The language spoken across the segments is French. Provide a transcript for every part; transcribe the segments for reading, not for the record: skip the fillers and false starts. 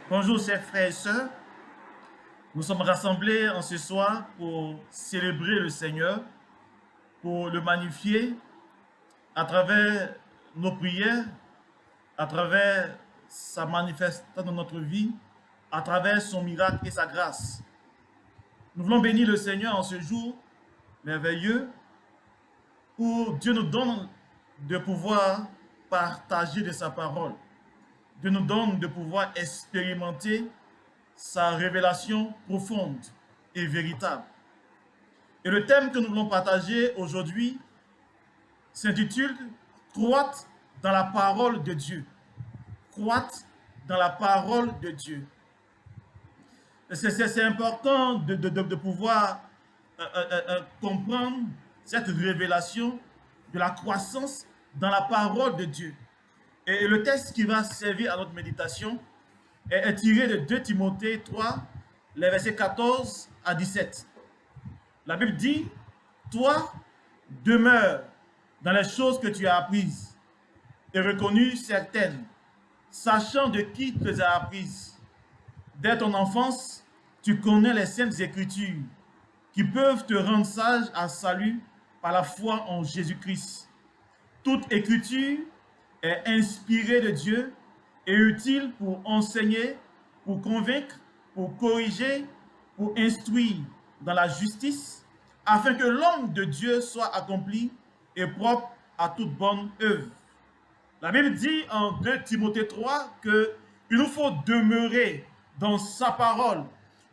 Bonjour chers frères et sœurs, nous sommes rassemblés en ce soir pour célébrer le Seigneur, pour le magnifier à travers nos prières, à travers sa manifestation dans notre vie, à travers son miracle et sa grâce. Nous voulons bénir le Seigneur en ce jour merveilleux où Dieu nous donne de pouvoir partager de sa parole. Dieu nous donne de pouvoir expérimenter sa révélation profonde et véritable. Et le thème que nous voulons partager aujourd'hui s'intitule Croître dans la parole de Dieu. Croître dans la parole de Dieu. C'est important de pouvoir comprendre cette révélation de la croissance dans la parole de Dieu. Et le texte qui va servir à notre méditation est tiré de 2 Timothée 3, les versets 14 à 17. La Bible dit, toi, demeure dans les choses que tu as apprises et reconnues certaines, sachant de qui tu les as apprises. Dès ton enfance, tu connais les saintes écritures qui peuvent te rendre sage à salut par la foi en Jésus-Christ. Toute écriture est inspirée de Dieu et utile pour enseigner, pour convaincre, pour corriger, pour instruire dans la justice, afin que l'homme de Dieu soit accompli et propre à toute bonne œuvre. La Bible dit en 2 Timothée 3 qu'il nous faut demeurer dans sa parole.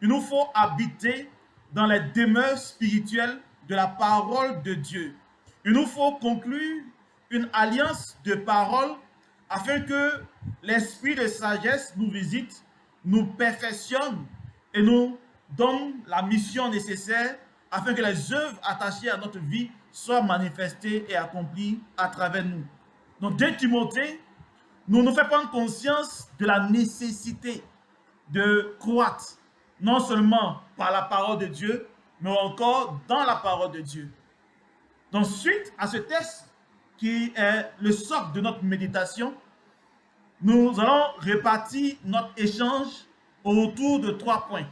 Il nous faut habiter dans les demeures spirituelles de la parole de Dieu. Il nous faut conclure une alliance de parole afin que l'esprit de sagesse nous visite, nous perfectionne et nous donne la mission nécessaire afin que les œuvres attachées à notre vie soient manifestées et accomplies à travers nous. Donc, 2 Timothée nous fait prendre conscience de la nécessité de croître, non seulement par la parole de Dieu, mais encore dans la parole de Dieu. Donc, suite à ce texte qui est le socle de notre méditation, nous allons répartir notre échange autour de 3 points.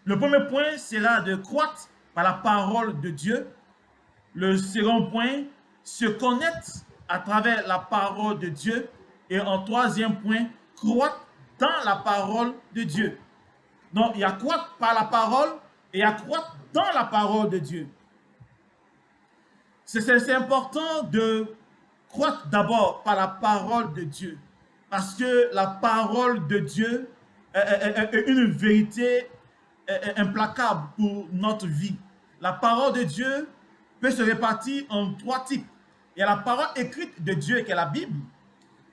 Le premier point sera de croître par la parole de Dieu. Le second point, se connaître à travers la parole de Dieu. Et en troisième point, croître dans la parole de Dieu. Donc, il y a croître par la parole et il y a croître dans la parole de Dieu. C'est important de croître d'abord par la parole de Dieu. Parce que la parole de Dieu est une vérité implacable pour notre vie. La parole de Dieu peut se répartir en 3 types. Il y a la parole écrite de Dieu qui est la Bible.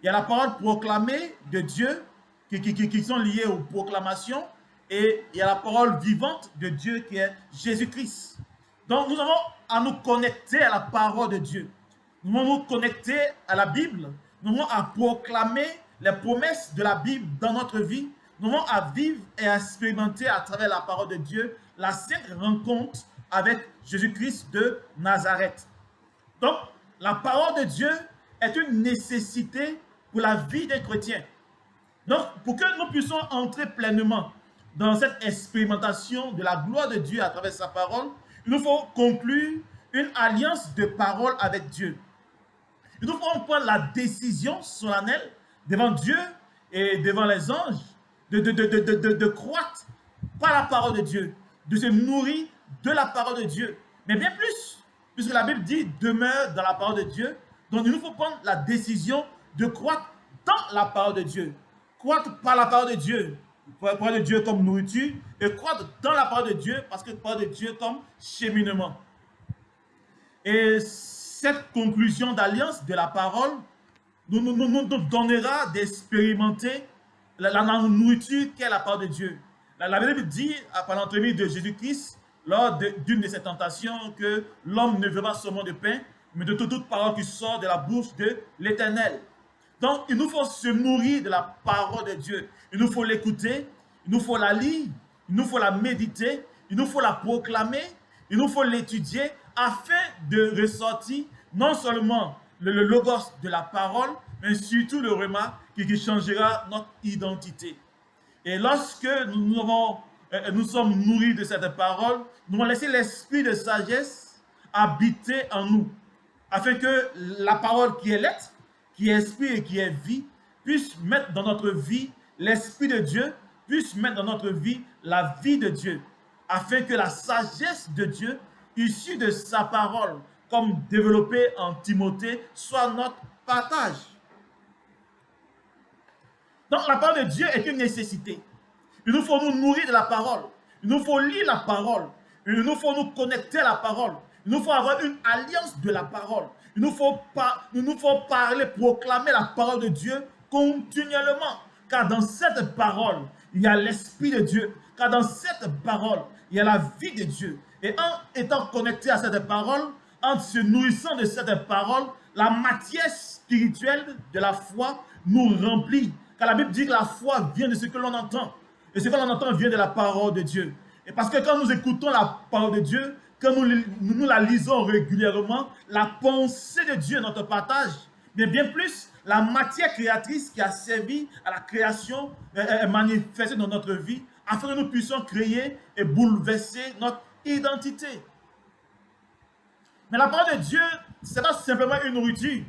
Il y a la parole proclamée de Dieu qui sont liées aux proclamations. Et il y a la parole vivante de Dieu qui est Jésus-Christ. Donc nous avons à nous connecter à la parole de Dieu. Nous avons nous connecter à la Bible. Nous avons à proclamer les promesses de la Bible dans notre vie. Nous avons à vivre et à expérimenter à travers la parole de Dieu la sainte rencontre avec Jésus-Christ de Nazareth. Donc, la parole de Dieu est une nécessité pour la vie des chrétiens. Donc, pour que nous puissions entrer pleinement dans cette expérimentation de la gloire de Dieu à travers sa parole, il nous faut conclure une alliance de parole avec Dieu. Il nous faut prendre la décision solennelle devant Dieu et devant les anges de croître par la parole de Dieu, de se nourrir de la parole de Dieu. Mais bien plus, puisque la Bible dit demeure dans la parole de Dieu, donc il nous faut prendre la décision de croître dans la parole de Dieu. Croître par la parole de Dieu. La parole de Dieu comme nourriture et croître dans la parole de Dieu parce que la parole de Dieu comme cheminement. Et cette conclusion d'alliance de la parole nous donnera d'expérimenter la nourriture qu'est la parole de Dieu. La Bible dit, par l'entremise de Jésus-Christ, lors d'une de ses tentations, que l'homme ne vivra seulement de pain, mais de toute parole qui sort de la bouche de l'Éternel. Donc, il nous faut se nourrir de la parole de Dieu. Il nous faut l'écouter, il nous faut la lire, il nous faut la méditer, il nous faut la proclamer, il nous faut l'étudier afin de ressortir non seulement le logos de la parole, mais surtout le rhéma qui changera notre identité. Et lorsque nous sommes nourris de cette parole, nous allons laisser l'esprit de sagesse habiter en nous, afin que la parole qui est lettre, qui est esprit et qui est vie, puisse mettre dans notre vie l'esprit de Dieu, puisse mettre dans notre vie la vie de Dieu, afin que la sagesse de Dieu, issue de sa parole, comme développée en Timothée, soit notre partage. Donc la parole de Dieu est une nécessité. Il nous faut nous nourrir de la parole. Il nous faut lire la parole. Il nous faut nous connecter à la parole. Il nous faut avoir une alliance de la parole. Il nous faut parler, proclamer la parole de Dieu continuellement. Car dans cette parole, il y a l'Esprit de Dieu. Car dans cette parole, il y a la vie de Dieu. Et en étant connecté à cette parole, en se nourrissant de cette parole, la matière spirituelle de la foi nous remplit. Car la Bible dit que la foi vient de ce que l'on entend. Et ce que l'on entend vient de la parole de Dieu. Et parce que quand nous écoutons la parole de Dieu, quand nous la lisons régulièrement, la pensée de Dieu est notre partage. Mais bien plus, la matière créatrice qui a servi à la création est manifestée dans notre vie, afin que nous puissions créer et bouleverser notre identité. Mais la parole de Dieu, ce n'est pas simplement une nourriture,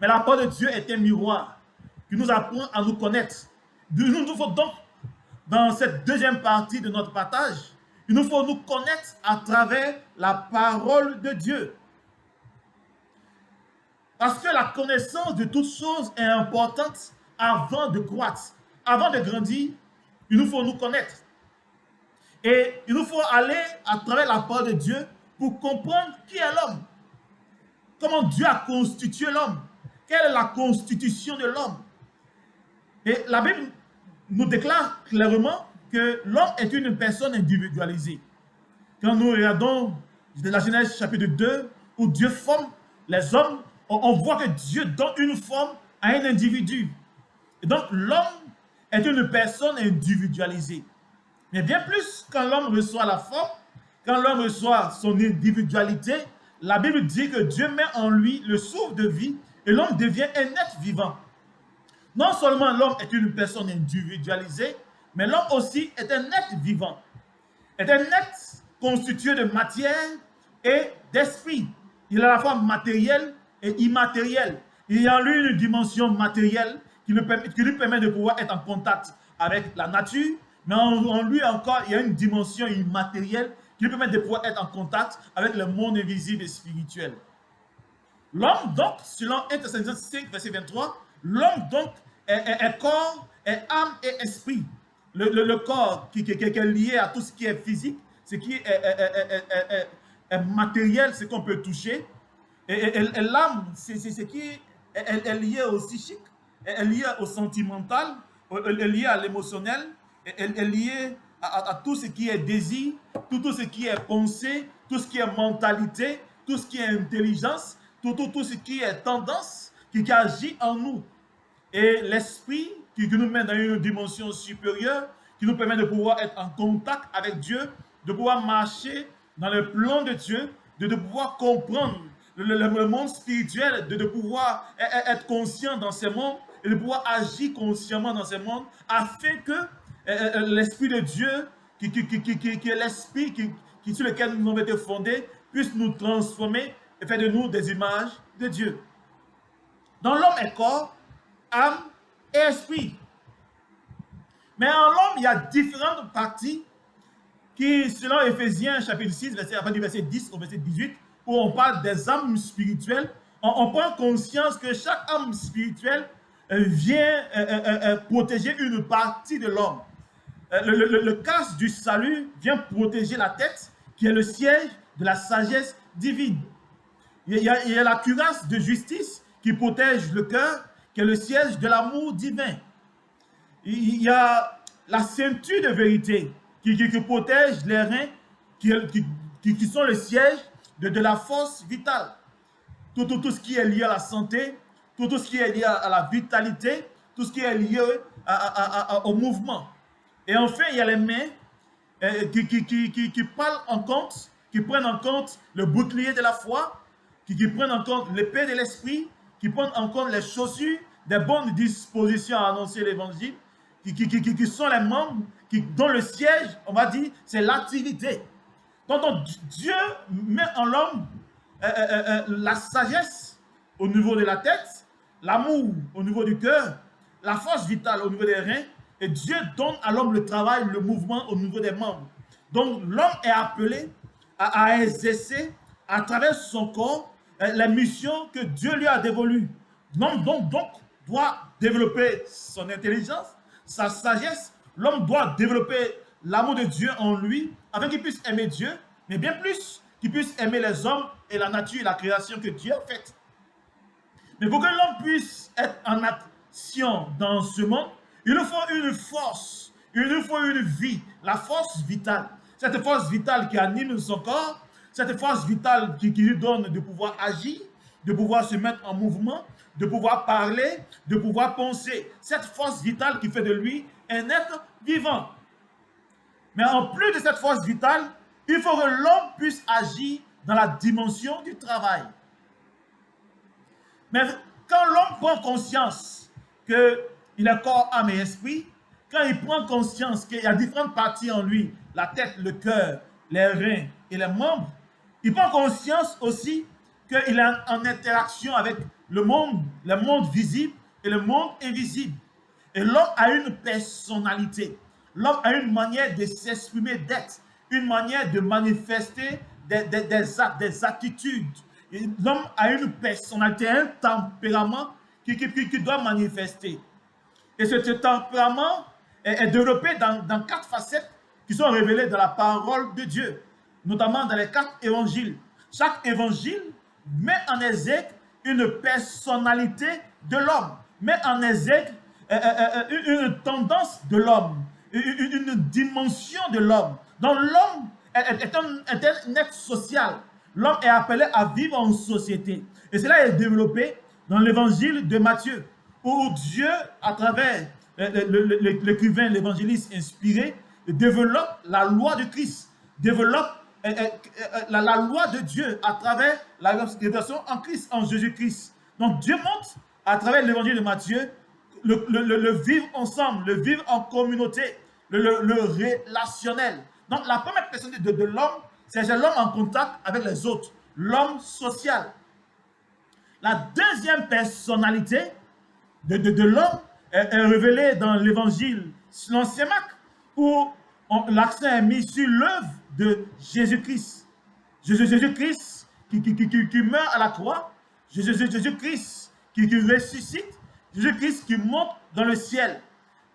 mais la parole de Dieu est un miroir qui nous apprend à nous connaître. Nous faut donc, dans cette deuxième partie de notre partage, il nous faut nous connaître à travers la parole de Dieu. Parce que la connaissance de toutes choses est importante avant de croître. Avant de grandir, il nous faut nous connaître. Et il nous faut aller à travers la parole de Dieu pour comprendre qui est l'homme. Comment Dieu a constitué l'homme. Quelle est la constitution de l'homme. Et la Bible nous déclare clairement que l'homme est une personne individualisée. Quand nous regardons de la Genèse chapitre 2, où Dieu forme les hommes, on voit que Dieu donne une forme à un individu. Et donc l'homme est une personne individualisée. Mais bien plus, quand l'homme reçoit la forme, quand l'homme reçoit son individualité, la Bible dit que Dieu met en lui le souffle de vie et l'homme devient un être vivant. Non seulement l'homme est une personne individualisée, mais l'homme aussi est un être vivant. Est un être constitué de matière et d'esprit. Il a la forme matérielle et immatérielle. Il y a en lui une dimension matérielle qui lui permet de pouvoir être en contact avec la nature, mais en lui encore, il y a une dimension immatérielle qui lui permet de pouvoir être en contact avec le monde invisible et spirituel. L'homme, donc, selon 1 Thessaloniciens 5, verset 23, l'homme, donc, est corps, est âme et esprit. Le corps qui est lié à tout ce qui est physique, ce qui est matériel, ce qu'on peut toucher. Et l'âme, c'est ce qui est lié au psychique, est lié au sentimental, est lié à l'émotionnel, est lié à tout ce qui est désir, tout ce qui est pensée, tout ce qui est mentalité, tout ce qui est intelligence, tout ce qui est tendance, qui agit en nous. Et l'esprit qui nous met dans une dimension supérieure, qui nous permet de pouvoir être en contact avec Dieu, de pouvoir marcher dans le plan de Dieu, de pouvoir comprendre le monde spirituel, de pouvoir être conscient dans ce monde et de pouvoir agir consciemment dans ce monde, afin que l'Esprit de Dieu, qui est l'Esprit sur lequel nous avons été fondés, puisse nous transformer et faire de nous des images de Dieu. Dans l'homme est corps, âme et esprit. Mais en l'homme, il y a différentes parties qui, selon Éphésiens chapitre 6, à partir du verset 10 au verset 18, où on parle des âmes spirituelles, on prend conscience que chaque âme spirituelle vient protéger une partie de l'homme. Le casque du salut vient protéger la tête, qui est le siège de la sagesse divine. Il y a la cuirasse de justice qui protège le cœur, qui est le siège de l'amour divin. Il y a la ceinture de vérité qui protège les reins, qui sont le siège de la force vitale. Tout ce qui est lié à la santé, tout ce qui est lié à la vitalité, tout ce qui est lié au mouvement. Et enfin, il y a les mains qui prennent en compte le bouclier de la foi, qui prennent en compte l'épée de l'esprit, qui prennent en compte les chaussures des bonnes dispositions à annoncer l'évangile, qui sont les membres dont le siège, on va dire, c'est l'activité. Donc, Dieu met en l'homme la sagesse au niveau de la tête, l'amour au niveau du cœur, la force vitale au niveau des reins, et Dieu donne à l'homme le travail, le mouvement au niveau des membres. Donc, l'homme est appelé à exercer à travers son corps les missions que Dieu lui a dévolues. L'homme donc doit développer son intelligence, sa sagesse. L'homme doit développer l'amour de Dieu en lui afin qu'il puisse aimer Dieu, mais bien plus qu'il puisse aimer les hommes et la nature et la création que Dieu a faite. Mais pour que l'homme puisse être en action dans ce monde, il nous faut une force, il nous faut une vie, la force vitale. Cette force vitale qui anime son corps, cette force vitale qui lui donne de pouvoir agir, de pouvoir se mettre en mouvement, de pouvoir parler, de pouvoir penser. Cette force vitale qui fait de lui un être vivant. Mais en plus de cette force vitale, il faut que l'homme puisse agir dans la dimension du travail. Mais quand l'homme prend conscience qu'il est corps, âme et esprit, quand il prend conscience qu'il y a différentes parties en lui, la tête, le cœur, les reins et les membres, il prend conscience aussi qu'il est en interaction avec le monde visible et le monde invisible. Et l'homme a une personnalité. L'homme a une manière de s'exprimer, d'être, une manière de manifester des actes, des attitudes. L'homme a une personnalité, un tempérament qui doit manifester. Et ce tempérament est développé dans 4 facettes qui sont révélées dans la parole de Dieu, notamment dans les 4 évangiles. Chaque évangile met en exergue une personnalité de l'homme, met en exergue une tendance de l'homme, une dimension de l'homme. Donc l'homme est un être social. L'homme est appelé à vivre en société. Et cela est développé dans l'évangile de Matthieu, où Dieu, à travers l'écrivain, l'évangéliste inspiré, développe la loi de Christ, développe la loi de Dieu à travers la révélation en Christ, en Jésus-Christ. Donc Dieu montre à travers l'évangile de Matthieu le vivre ensemble, le vivre en communauté, le relationnel. Donc la première personne de l'homme, c'est l'homme en contact avec les autres, l'homme social. La deuxième personnalité de l'homme est révélée dans l'évangile selon Saint Marc, où l'accent est mis sur l'œuvre de Jésus-Christ. Jésus-Christ qui meurt à la croix, Jésus-Christ qui ressuscite, Jésus-Christ qui monte dans le ciel.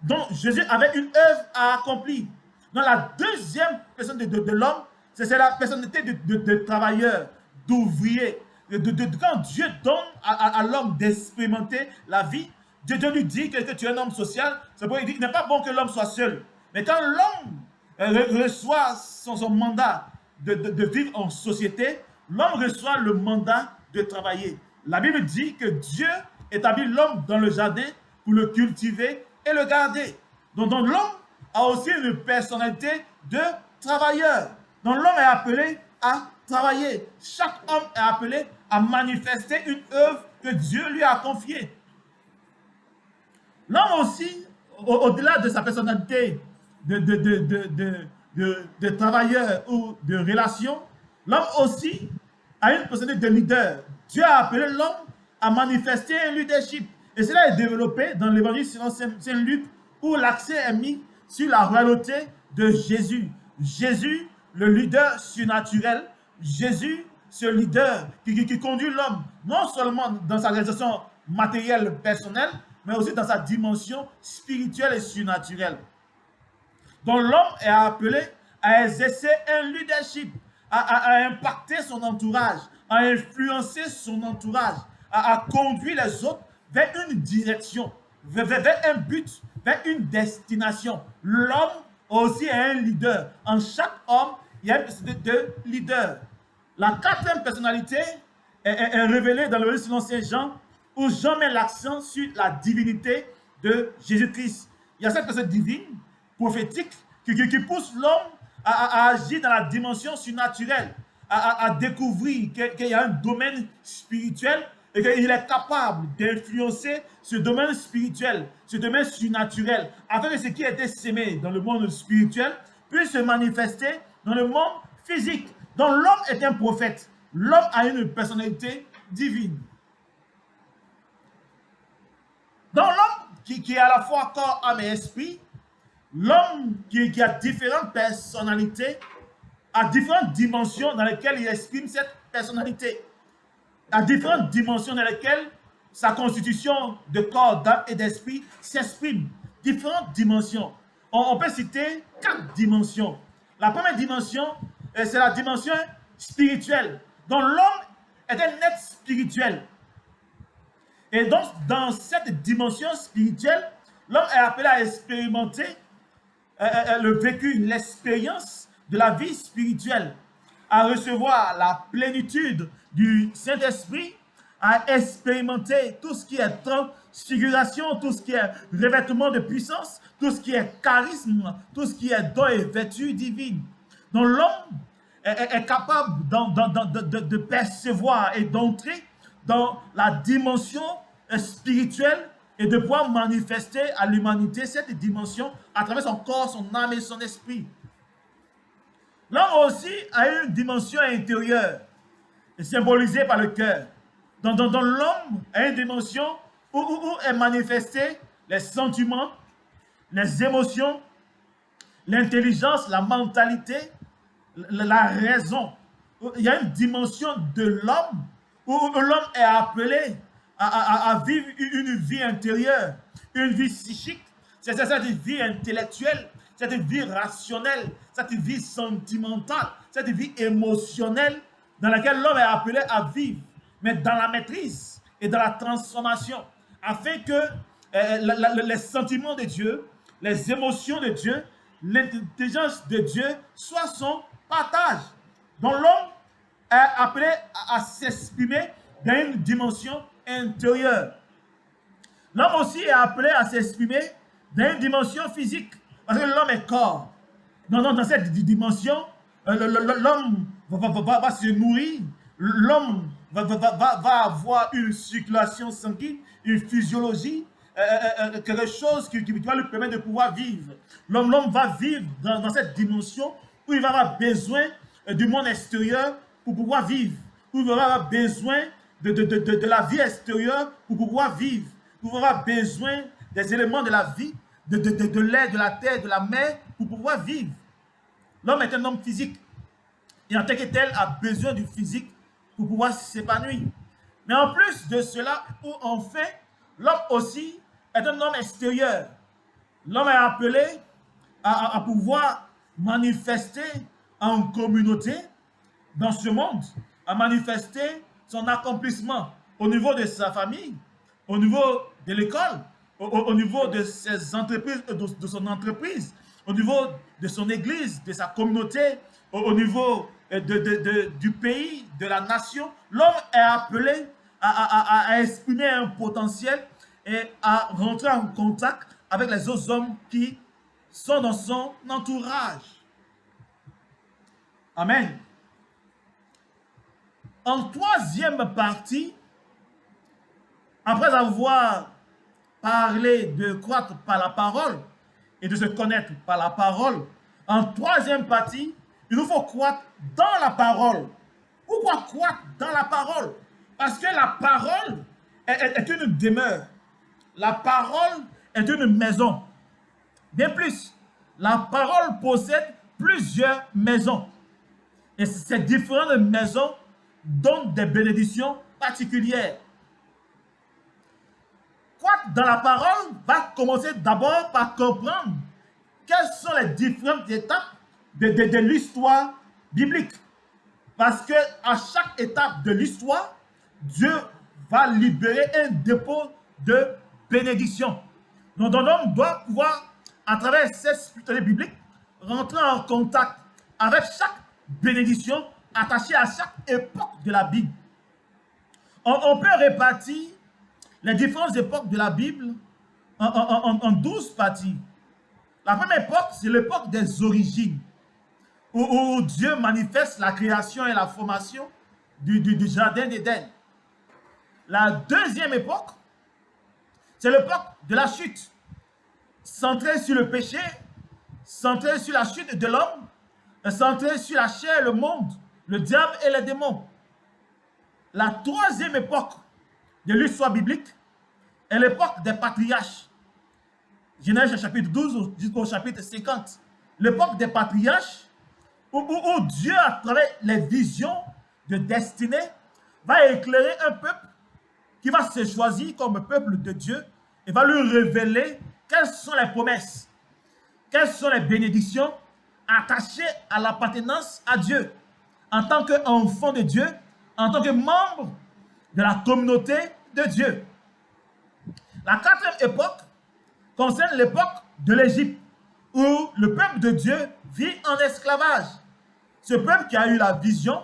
Donc Jésus avait une œuvre à accomplir. Dans la deuxième personne de l'homme, c'est la personnalité de travailleur, d'ouvrier. Quand Dieu donne à l'homme d'expérimenter la vie, Dieu lui dit que tu es un homme social, c'est pour lui dire qu'il n'est pas bon que l'homme soit seul. Mais quand l'homme reçoit son mandat de vivre en société, l'homme reçoit le mandat de travailler. La Bible dit que Dieu établit l'homme dans le jardin pour le cultiver et le garder. Donc l'homme a aussi une personnalité de travailleur. Donc l'homme est appelé à travailler. Chaque homme est appelé à manifester une œuvre que Dieu lui a confiée. L'homme aussi, au-delà de sa personnalité de travailleur ou de relation, l'homme aussi a une personnalité de leader. Dieu a appelé l'homme à manifester un leadership. Et cela est développé dans l'évangile selon Saint Luc, où l'accent est mis sur la royauté de Jésus. Jésus, le leader surnaturel. Jésus, ce leader qui conduit l'homme, non seulement dans sa réalisation matérielle personnelle, mais aussi dans sa dimension spirituelle et surnaturelle. Donc l'homme est appelé à exercer un leadership, à impacter son entourage, à influencer son entourage, à conduire les autres vers une direction, vers un but, vers une destination. L'homme aussi est un leader. En chaque homme, il y a une personnalité de leader. La quatrième personnalité est révélée dans le livre selon Saint Jean, où Jean met l'accent sur la divinité de Jésus-Christ. Il y a cette personne divine, prophétique, qui pousse l'homme à agir dans la dimension surnaturelle, à découvrir qu'il y a un domaine spirituel et qu'il est capable d'influencer ce domaine spirituel, ce domaine surnaturel, afin que ce qui a été sémé dans le monde spirituel puisse se manifester dans le monde physique. Donc l'homme est un prophète. L'homme a une personnalité divine. Donc l'homme qui est à la fois corps, âme et esprit, l'homme qui a différentes personnalités, a différentes dimensions dans lesquelles il exprime cette personnalité, à différentes dimensions dans lesquelles sa constitution de corps, d'âme et d'esprit s'exprime. Différentes dimensions. On peut citer 4 dimensions. La première dimension, c'est la dimension spirituelle. Donc l'homme est un être spirituel. Et donc, dans cette dimension spirituelle, l'homme est appelé à expérimenter le vécu, l'expérience de la vie spirituelle, à recevoir la plénitude du Saint-Esprit, à expérimenter tout ce qui est transfiguration, tout ce qui est revêtement de puissance, tout ce qui est charisme, tout ce qui est don et vertu divine. Donc l'homme est capable de percevoir et d'entrer dans la dimension spirituelle et de pouvoir manifester à l'humanité cette dimension à travers son corps, son âme et son esprit. L'homme aussi a une dimension intérieure, symbolisée par le cœur. Donc l'homme a une dimension où est manifesté les sentiments, les émotions, l'intelligence, la mentalité, la raison. Il y a une dimension de l'homme où l'homme est appelé à vivre une vie intérieure, une vie psychique, c'est cette vie intellectuelle, cette vie rationnelle, cette vie sentimentale, cette vie émotionnelle dans laquelle l'homme est appelé à vivre, mais dans la maîtrise et dans la transformation, afin que les sentiments de Dieu, les émotions de Dieu, l'intelligence de Dieu soient son partage. Donc l'homme est appelé à s'exprimer dans une dimension intérieure. L'homme aussi est appelé à s'exprimer dans une dimension physique, parce que l'homme est corps. Dans cette dimension, l'homme va se nourrir, l'homme va avoir une circulation sanguine, une physiologie, quelque chose qui va lui permettre de pouvoir vivre. L'homme va vivre dans cette dimension où il va avoir besoin du monde extérieur pour pouvoir vivre, où il va avoir besoin de la vie extérieure pour pouvoir vivre, où il va avoir besoin des éléments de la vie, de l'air, de la terre, de la mer, pour pouvoir vivre. L'homme est un homme physique, et en tant que tel a besoin du physique pour pouvoir s'épanouir. Mais en plus de cela, ou enfin, l'homme aussi est un homme extérieur. L'homme est appelé à pouvoir manifester en communauté dans ce monde, à manifester son accomplissement au niveau de sa famille, au niveau de l'école, au niveau de ses entreprises, de son entreprise, au niveau de son église, de sa communauté, au niveau du pays, de la nation. L'homme est appelé à exprimer un potentiel et à rentrer en contact avec les autres hommes qui sont dans son entourage. Amen. En troisième partie, après avoir parlé de croître par la parole et de se connaître par la parole, en troisième partie, il nous faut croître dans la parole. Pourquoi croître dans la parole? Parce que la parole est une demeure. La parole est une maison. Bien plus, la parole possède plusieurs maisons. Et ces différentes maisons donnent des bénédictions particulières. Croître dans la parole va commencer d'abord par comprendre quelles sont les différentes étapes de l'histoire biblique. Parce qu'à chaque étape de l'histoire, Dieu va libérer un dépôt de bénédiction. Donc l'homme doit pouvoir, à travers cette spiritualité biblique, rentrer en contact avec chaque bénédiction attachée à chaque époque de la Bible. On peut répartir les différentes époques de la Bible en 12 parties. La première époque, c'est l'époque des origines, où Dieu manifeste la création et la formation du jardin d'Éden. La deuxième époque, c'est l'époque de la chute, centrée sur le péché, centrée sur la chute de l'homme, centrée sur la chair, le monde, le diable et les démons. La troisième époque de l'histoire biblique est l'époque des patriarches. Genèse chapitre 12 jusqu'au chapitre 50. L'époque des patriarches où Dieu, à travers les visions de destinée, va éclairer un peuple qui va se choisir comme peuple de Dieu et va lui révéler quelles sont les promesses, quelles sont les bénédictions attachées à l'appartenance à Dieu en tant qu'enfant de Dieu, en tant que membre de la communauté de Dieu. La quatrième époque concerne l'époque de l'Égypte, où le peuple de Dieu vit en esclavage. Ce peuple qui a eu la vision,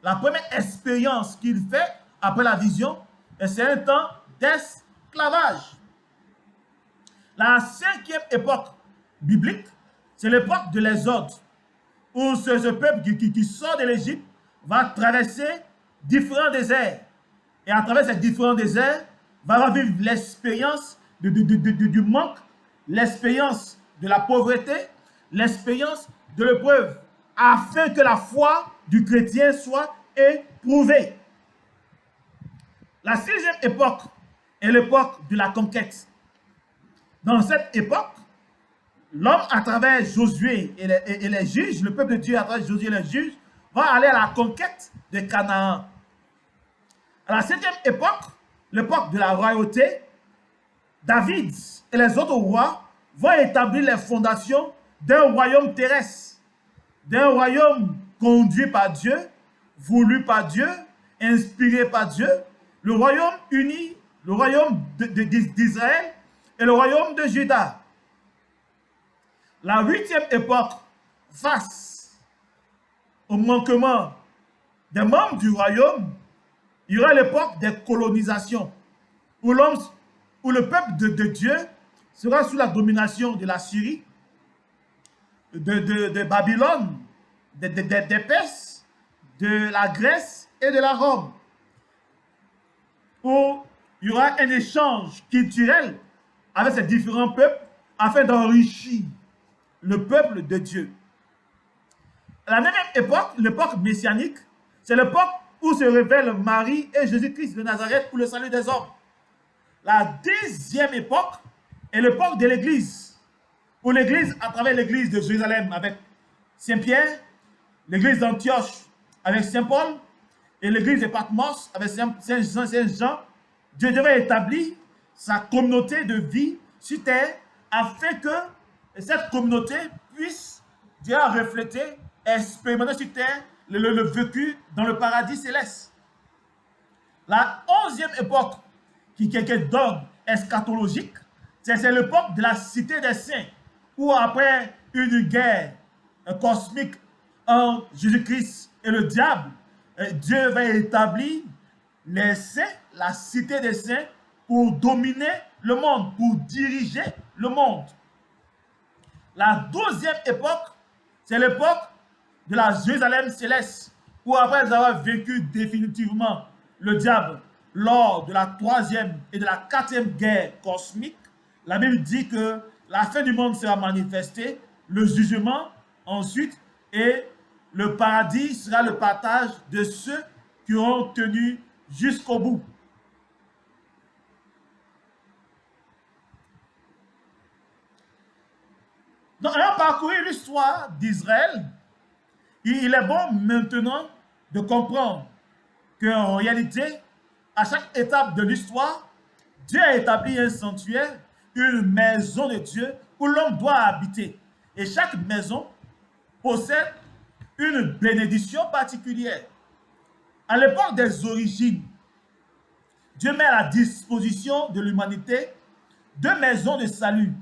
la première expérience qu'il fait après la vision, c'est un temps d'esclavage. La cinquième époque biblique, c'est l'époque de l'Exode, où ce peuple qui sort de l'Égypte va traverser différents déserts. Et à travers ces différents déserts, va vivre l'expérience du manque, l'expérience de la pauvreté, l'expérience de l'épreuve, afin que la foi du chrétien soit éprouvée. La sixième époque est l'époque de la conquête. Dans cette époque, l'homme, à travers Josué et les juges, le peuple de Dieu, à travers Josué et les juges, va aller à la conquête de Canaan. À la septième époque, l'époque de la royauté, David et les autres rois vont établir les fondations d'un royaume terrestre, d'un royaume conduit par Dieu, voulu par Dieu, inspiré par Dieu, le royaume uni, le royaume d'Israël et le royaume de Juda. La huitième époque, face au manquement des membres du royaume, il y aura l'époque des colonisations, où le peuple de Dieu sera sous la domination de la Syrie, de Babylone, des Perses, de la Grèce et de la Rome, où il y aura un échange culturel avec ces différents peuples afin d'enrichir le peuple de Dieu. La neuvième époque, l'époque messianique, c'est l'époque où se révèlent Marie et Jésus-Christ de Nazareth pour le salut des hommes. La dixième époque est l'époque de l'Église, où l'Église, à travers l'Église de Jérusalem avec Saint-Pierre, l'Église d'Antioche avec Saint-Paul et l'Église de Patmos avec Saint-Jean, Dieu devait établir sa communauté de vie sur terre afin que cette communauté puisse déjà refléter, expérimenter sur terre le vécu dans le paradis céleste. La onzième époque, qui est d'ordre eschatologique, c'est l'époque de la cité des saints, où après une guerre cosmique entre Jésus-Christ et le diable, Dieu va établir les saints, la cité des saints, pour dominer le monde, pour diriger le monde. La douzième époque, c'est l'époque de la Jérusalem céleste, où après avoir vaincu définitivement le diable lors de la troisième et de la quatrième guerre cosmique, la Bible dit que la fin du monde sera manifestée, le jugement ensuite, et le paradis sera le partage de ceux qui auront tenu jusqu'au bout. Donc, ayant parcouru l'histoire d'Israël, il est bon maintenant de comprendre qu'en réalité, à chaque étape de l'histoire, Dieu a établi un sanctuaire, une maison de Dieu où l'homme doit habiter. Et chaque maison possède une bénédiction particulière. À l'époque des origines, Dieu met à la disposition de l'humanité deux maisons de salut.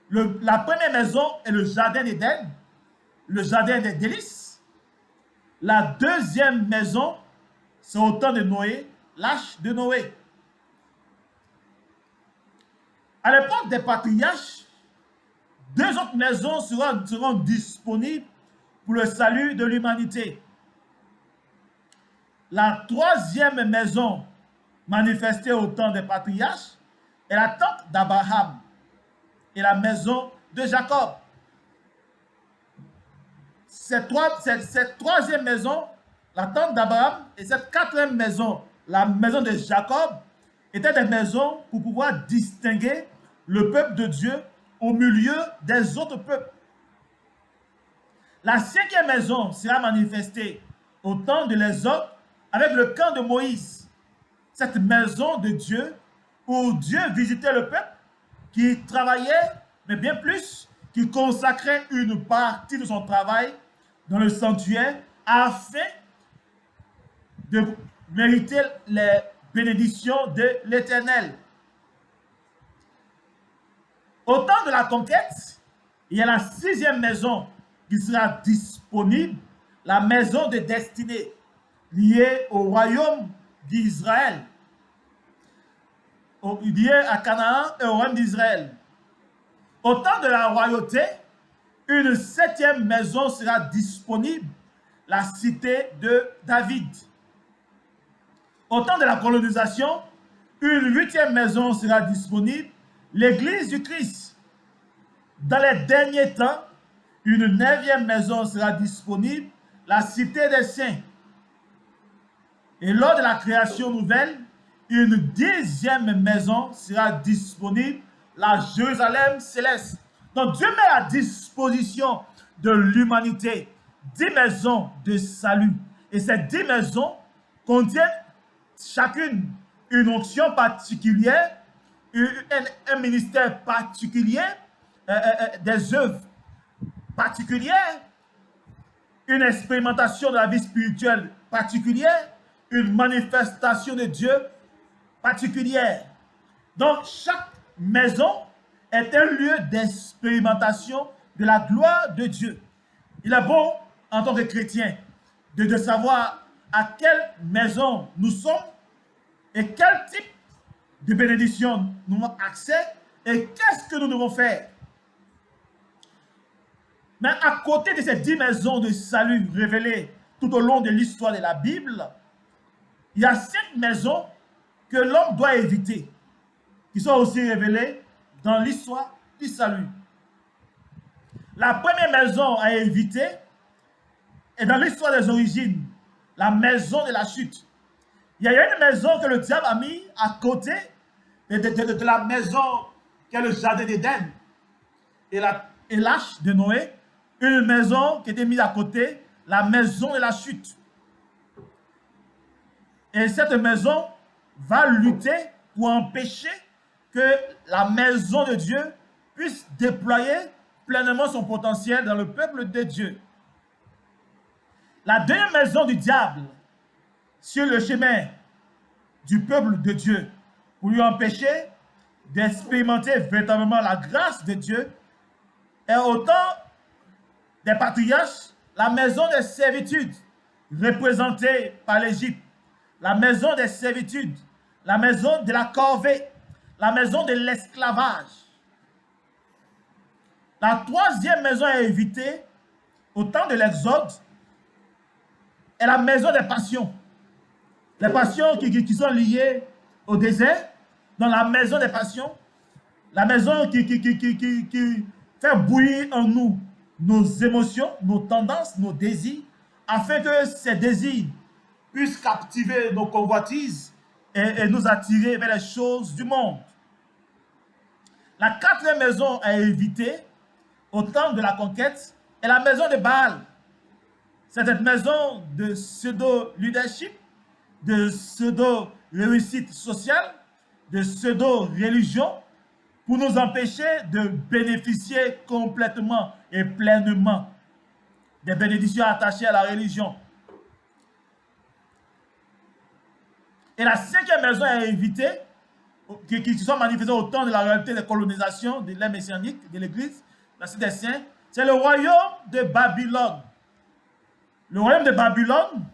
La première maison est le jardin d'Éden, le jardin des délices. La deuxième maison, c'est au temps de Noé, l'arche de Noé. À l'époque des patriarches, deux autres maisons seront disponibles pour le salut de l'humanité. La troisième maison manifestée au temps des patriarches est la tente d'Abraham et la maison de Jacob. Cette troisième maison, la tente d'Abraham, et cette quatrième maison, la maison de Jacob, étaient des maisons pour pouvoir distinguer le peuple de Dieu au milieu des autres peuples. La cinquième maison sera manifestée au temps de l'Exode avec le camp de Moïse. Cette maison de Dieu où Dieu visitait le peuple qui travaillait, mais bien plus, qui consacrait une partie de son travail dans le sanctuaire afin de mériter les bénédictions de l'Éternel. Au temps de la conquête, il y a la sixième maison qui sera disponible, la maison de destinée, liée au royaume d'Israël, liée à Canaan et au royaume d'Israël. Au temps de la royauté, une septième maison sera disponible, la cité de David. Au temps de la colonisation, une huitième maison sera disponible, l'église du Christ. Dans les derniers temps, une neuvième maison sera disponible, la cité des saints. Et lors de la création nouvelle, une dixième maison sera disponible, la Jérusalem céleste. Donc Dieu met à disposition de l'humanité 10 maisons de salut. Et ces 10 maisons contiennent chacune une onction particulière, un ministère particulier, des œuvres particulières, une expérimentation de la vie spirituelle particulière, une manifestation de Dieu particulière. Donc chaque maison est un lieu d'expérimentation de la gloire de Dieu. Il est bon, en tant que chrétien, de savoir à quelle maison nous sommes et quel type de bénédiction nous avons accès et qu'est-ce que nous devons faire. Mais à côté de ces 10 maisons de salut révélées tout au long de l'histoire de la Bible, il y a 5 maisons que l'homme doit éviter, qui sont aussi révélées dans l'histoire du salut. La première maison à éviter est dans l'histoire des origines, la maison de la chute. Il y a une maison que le diable a mis à côté de la maison qui est le jardin d'Éden et l'arche de Noé, une maison qui était mise à côté, la maison de la chute. Et cette maison va lutter pour empêcher que la maison de Dieu puisse déployer pleinement son potentiel dans le peuple de Dieu. La deuxième maison du diable sur le chemin du peuple de Dieu pour lui empêcher d'expérimenter véritablement la grâce de Dieu est au temps des patriarches, la maison des servitudes représentée par l'Égypte, la maison des servitudes, la maison de la corvée, la maison de l'esclavage. La troisième maison à éviter au temps de l'Exode est la maison des passions. Les passions qui sont liées au désert, dans la maison des passions, la maison qui fait bouillir en nous nos émotions, nos tendances, nos désirs, afin que ces désirs puissent captiver nos convoitises et nous attirer vers les choses du monde. La quatrième maison à éviter au temps de la conquête est la maison de Baal. C'est cette maison de pseudo-leadership, de pseudo-réussite sociale, de pseudo-religion, pour nous empêcher de bénéficier complètement et pleinement des bénédictions attachées à la religion. Et la cinquième maison à éviter, qui sont manifestées au temps de la réalité des colonisations de l'ère messianique de l'Église, la cité des saints, c'est le royaume de Babylone. Le royaume de Babylone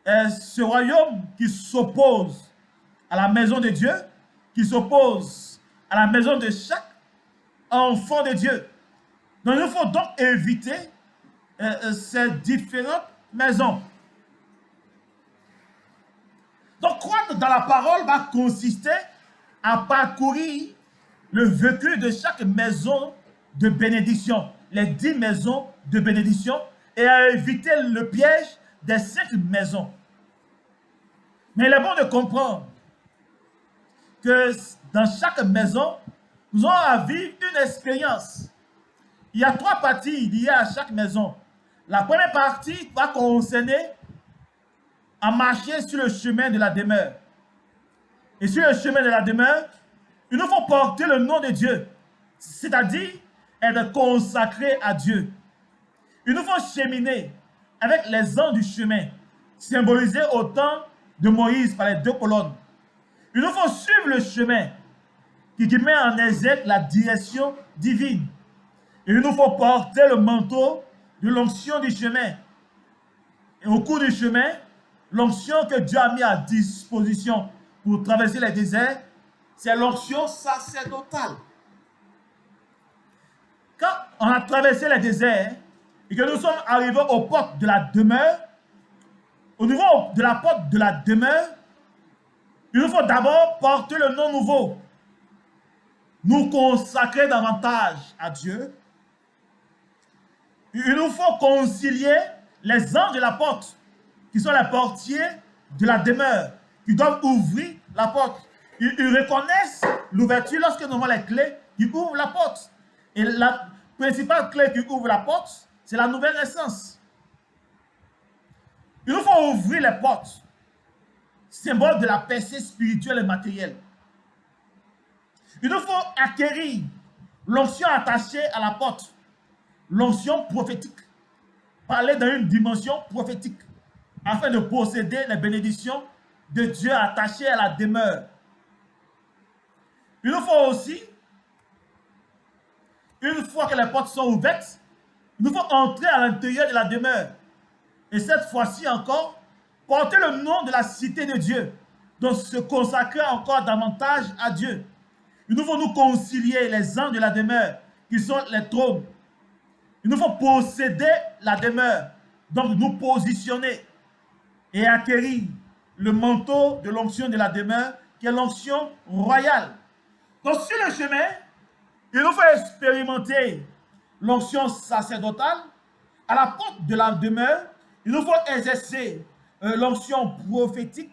est ce royaume qui s'oppose à la maison de Dieu, qui s'oppose à la maison de chaque enfant de Dieu. Donc il faut donc éviter ces différentes maisons. Donc, croître dans la parole va consister à parcourir le vécu de chaque maison de bénédiction, les 10 maisons de bénédiction, et à éviter le piège des 5 maisons. Mais il est bon de comprendre que dans chaque maison, nous allons à vivre une expérience. Il y a 3 parties liées à chaque maison. La première partie va concerner à marcher sur le chemin de la demeure. Et sur le chemin de la demeure, il nous faut porter le nom de Dieu, c'est-à-dire être consacré à Dieu. Il nous faut cheminer avec les ans du chemin, symbolisés au temps de Moïse par les 2 colonnes. Il nous faut suivre le chemin qui met en exergue la direction divine. Et il nous faut porter le manteau de l'onction du chemin. Et au cours du chemin, l'onction que Dieu a mis à disposition pour traverser les déserts, c'est l'onction sacerdotale. Quand on a traversé les déserts et que nous sommes arrivés aux portes de la demeure, au niveau de la porte de la demeure, il nous faut d'abord porter le nom nouveau, nous consacrer davantage à Dieu. Il nous faut concilier les anges de la porte, qui sont les portiers de la demeure, qui doivent ouvrir la porte. Ils reconnaissent l'ouverture lorsque nous avons les clés qui ouvrent la porte. Et la principale clé qui ouvre la porte, c'est la nouvelle naissance. Il nous faut ouvrir les portes, symbole de la percée spirituelle et matérielle. Il nous faut acquérir l'onction attachée à la porte, l'onction prophétique, parler dans une dimension prophétique, afin de posséder les bénédictions de Dieu attachées à la demeure. Il nous faut aussi, une fois que les portes sont ouvertes, il nous faut entrer à l'intérieur de la demeure. Et cette fois-ci encore, porter le nom de la cité de Dieu, donc se consacrer encore davantage à Dieu. Il nous faut nous concilier les anges de la demeure, qui sont les trônes. Il nous faut posséder la demeure, donc nous positionner et acquérir le manteau de l'onction de la demeure, qui est l'onction royale. Donc sur le chemin, il nous faut expérimenter l'onction sacerdotale. À la porte de la demeure, il nous faut exercer l'onction prophétique.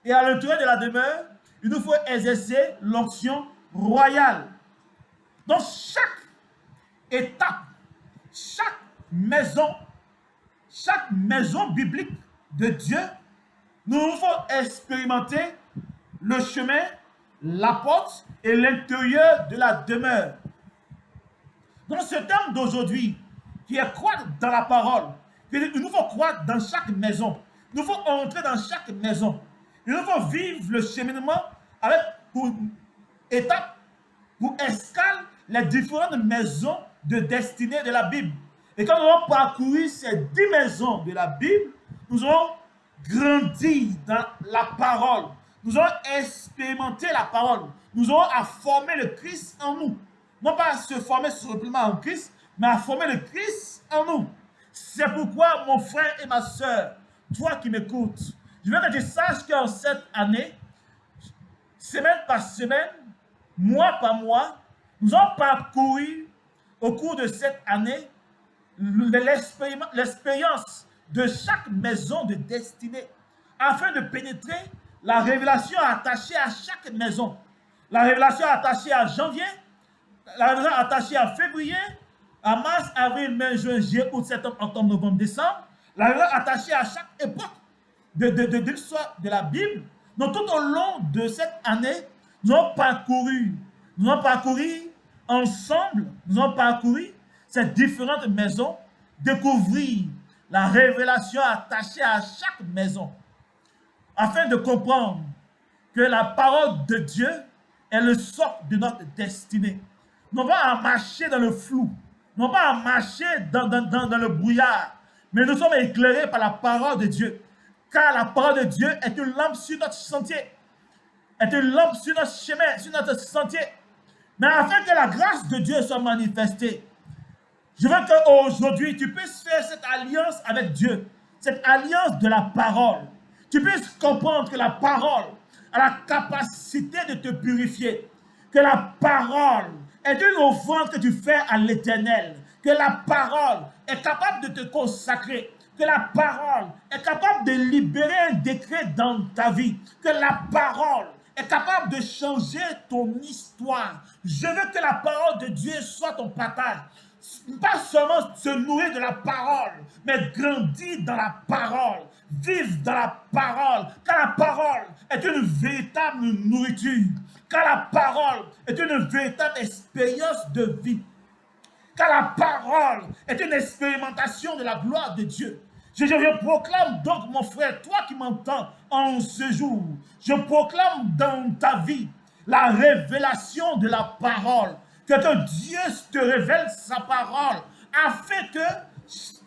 Et à l'intérieur de la demeure, il nous faut exercer l'onction royale. Donc chaque étape, chaque maison biblique de Dieu, nous faut expérimenter le chemin, la porte et l'intérieur de la demeure. Donc ce thème d'aujourd'hui, qui est croître dans la parole, il nous faut croître dans chaque maison. Il nous faut entrer dans chaque maison. Il nous faut vivre le cheminement avec pour étape, pour escale, les différentes maisons de destinée de la Bible. Et quand nous allons parcourir ces 10 maisons de la Bible, nous allons grandir dans la parole. Nous allons expérimenter la parole. Nous aurons à former le Christ en nous. Non pas à se former simplement en Christ, mais à former le Christ en nous. C'est pourquoi, mon frère et ma soeur, toi qui m'écoutes, je veux que tu saches qu'en cette année, semaine par semaine, mois par mois, nous allons parcourir au cours de cette année l'expérience de chaque maison de destinée, afin de pénétrer la révélation attachée à chaque maison. La révélation attachée à janvier, la révélation attachée à février, à mars, avril, mai, juin, juillet, août, septembre, octobre, novembre, décembre. La révélation attachée à chaque époque de l'histoire de la Bible. Donc tout au long de cette année, nous avons parcouru ensemble, nous avons parcouru ces différentes maisons, découvrir la révélation attachée à chaque maison, afin de comprendre que la parole de Dieu est le socle de notre destinée. Non pas à marcher dans le flou, non pas à marcher dans le brouillard, mais nous sommes éclairés par la parole de Dieu. Car la parole de Dieu est une lampe sur notre sentier, est une lampe sur notre chemin, sur notre sentier. Mais afin que la grâce de Dieu soit manifestée, je veux qu'aujourd'hui tu puisses faire cette alliance avec Dieu, cette alliance de la parole. tu puisses comprendre que la parole a la capacité de te purifier, que la parole est une offrande que tu fais à l'Éternel, que la parole est capable de te consacrer, que la parole est capable de libérer un décret dans ta vie, que la parole est capable de changer ton histoire. Je veux que la parole de Dieu soit ton partage. Pas seulement se nourrir de la parole, mais grandir dans la parole, vivre dans la parole, car la parole est une véritable nourriture, car la parole est une véritable expérience de vie, car la parole est une expérimentation de la gloire de Dieu. Je proclame donc, mon frère, toi qui m'entends en ce jour, je proclame dans ta vie la révélation de la parole, que Dieu te révèle sa parole, afin que,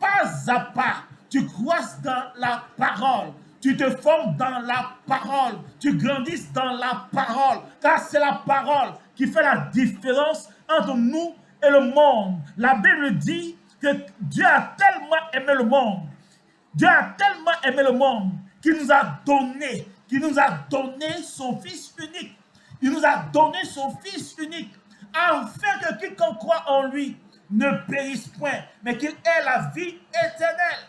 pas à pas, tu croisses dans la parole, tu te formes dans la parole, tu grandisses dans la parole, car c'est la parole qui fait la différence entre nous et le monde. La Bible dit que Dieu a tellement aimé le monde, Dieu a tellement aimé le monde qu'il nous a donné son Fils unique. Il nous a donné son Fils unique, afin que quiconque croit en lui ne périsse point, mais qu'il ait la vie éternelle.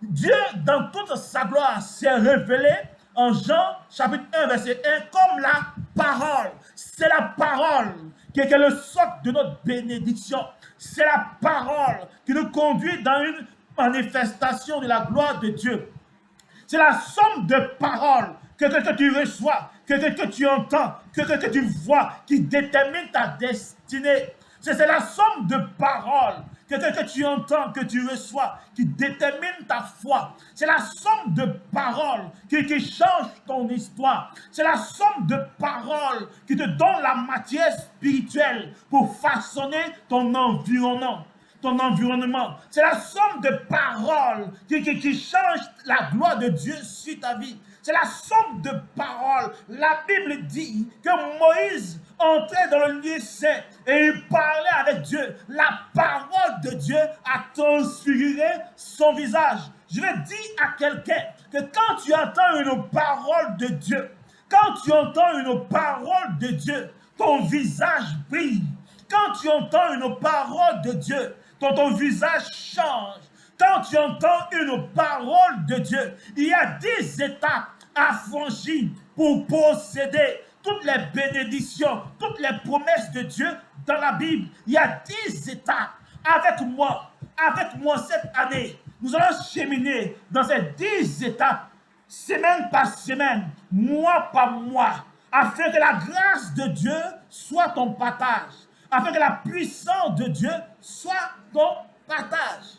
Dieu, dans toute sa gloire, s'est révélé en Jean chapitre 1, verset 1, comme la parole. C'est la parole qui est le socle de notre bénédiction. C'est la parole qui nous conduit dans une manifestation de la gloire de Dieu. C'est la somme de paroles que tu reçois, que tu entends, que tu vois, qui détermine ta destinée. C'est la somme de paroles que tu entends, que tu reçois, qui détermine ta foi. C'est la somme de paroles qui change ton histoire. C'est la somme de paroles qui te donne la matière spirituelle pour façonner ton environnement. C'est la somme de paroles qui change la gloire de Dieu sur ta vie. C'est la somme de paroles. La Bible dit que Moïse entrait dans le lieu saint et il parlait avec Dieu. La parole de Dieu a transfiguré son visage. Je vais dire à quelqu'un que quand tu entends une parole de Dieu, ton visage brille. Quand tu entends une parole de Dieu, ton visage change. Quand tu entends une parole de Dieu, il y a 10 étapes à franchir pour posséder toutes les bénédictions, toutes les promesses de Dieu dans la Bible. Il y a 10 étapes. Avec moi cette année, nous allons cheminer dans ces 10 étapes, semaine par semaine, mois par mois, afin que la grâce de Dieu soit ton partage, afin que la puissance de Dieu soit ton partage.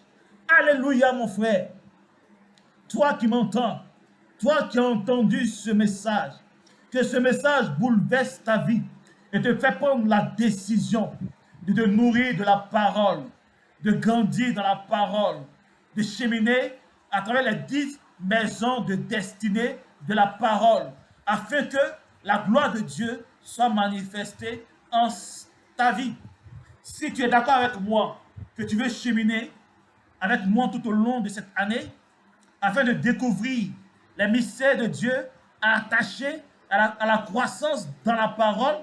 Alléluia, mon frère. Toi qui m'entends, toi qui as entendu ce message, que ce message bouleverse ta vie et te fait prendre la décision de te nourrir de la parole, de grandir dans la parole, de cheminer à travers les 10 maisons de destinée de la parole, afin que la gloire de Dieu soit manifestée en ta vie. Si tu es d'accord avec moi, que tu veux cheminer avec moi tout au long de cette année, afin de découvrir les mystères de Dieu attachés à la croissance dans la parole,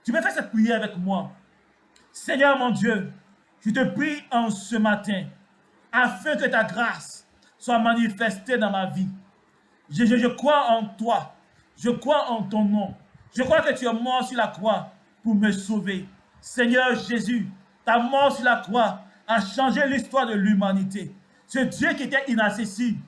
tu peux faire cette prière avec moi. Seigneur mon Dieu, je te prie en ce matin, afin que ta grâce soit manifestée dans ma vie. Je crois en toi, je crois en ton nom, je crois que tu es mort sur la croix pour me sauver. Seigneur Jésus, ta mort sur la croix a changé l'histoire de l'humanité. Ce Dieu qui était inaccessible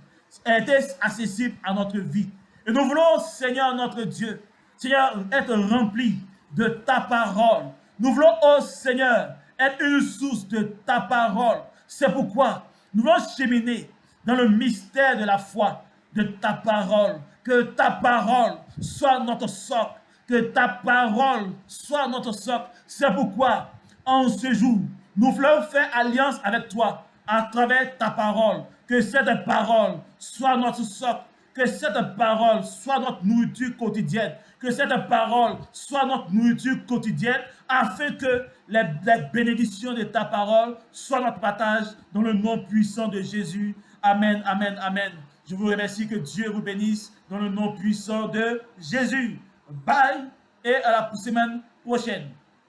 était accessible à notre vie. Et nous voulons, Seigneur notre Dieu, Seigneur, être remplis de ta parole. Nous voulons, oh Seigneur, être une source de ta parole. C'est pourquoi nous voulons cheminer dans le mystère de la foi de ta parole. Que ta parole soit notre socle. Que ta parole soit notre socle. C'est pourquoi, en ce jour, nous voulons faire alliance avec toi à travers ta parole. Que cette parole soit notre socle. Que cette parole soit notre nourriture quotidienne. Que cette parole soit notre nourriture quotidienne, afin que les bénédictions de ta parole soient notre partage dans le nom puissant de Jésus. Amen, amen, amen. Je vous remercie, que Dieu vous bénisse dans le nom puissant de Jésus. Bye et à la semaine prochaine.